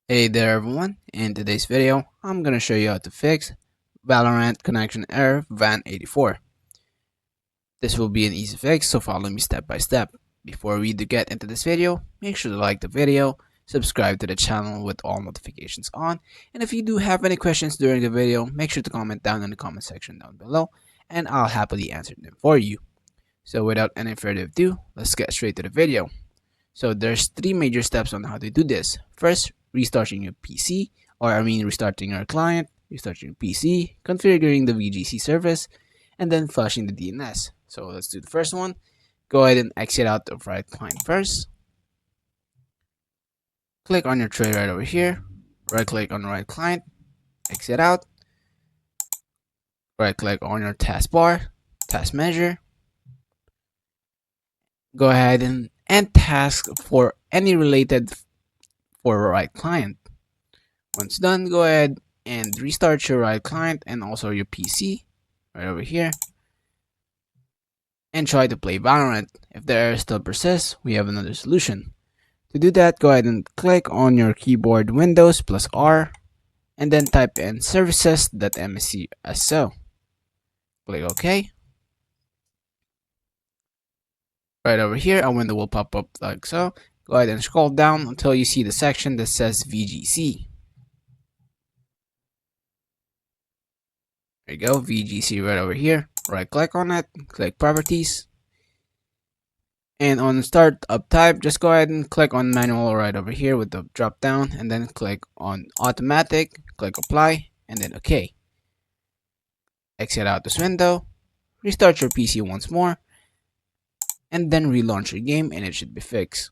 Hey there everyone, in today's video, I'm gonna show you how to fix Valorant connection error VAN84. This will be an easy fix, so follow me step by step. Before we do get into this video, make sure to like the video, subscribe to the channel with all notifications on, and if you do have any questions during the video, make sure to comment down in the comment section down below, and I'll happily answer them for you. So without any further ado, let's get straight to the video. So there's three major steps on how to do this. First, restarting your PC, restarting your client, restarting your PC, configuring the VGC service, and then flashing the DNS. So let's do the first one. Go ahead and exit out of Riot Client first. Click on your tray right over here. Right click on Riot Client, exit out. Right click on your taskbar, task manager. Go ahead and task for any related for Riot Client. Once done, go ahead and restart your Riot Client and also your PC right over here and try to play Valorant. If the error still persists, we have another solution. To do that, go ahead and click on your keyboard Windows plus R and then type in services.msc.so. Click OK. Right over here, a window will pop up like so. Go ahead and scroll down until you see the section that says VGC. There you go, VGC right over here. Right click on it, click properties. And on startup type, just go ahead and click on manual right over here with the drop down and then click on automatic, click apply, and then OK. Exit out this window, restart your PC once more, and then relaunch your game and it should be fixed.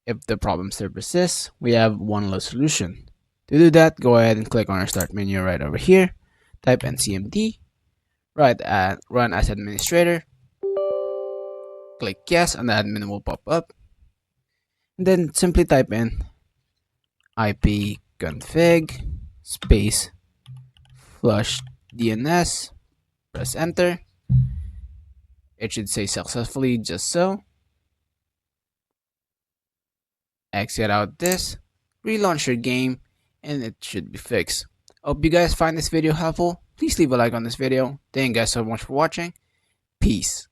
If the problem still persists, we have one last solution. To do that, go ahead and click on our start menu right over here, type in CMD, run as administrator, click yes and the admin will pop up, and then simply type in ipconfig space flush DNS, press enter. It should say successfully just so. Exit out this, relaunch your game, and it should be fixed. Hope you guys find this video helpful. Please leave a like on this video. Thank you guys so much for watching. Peace.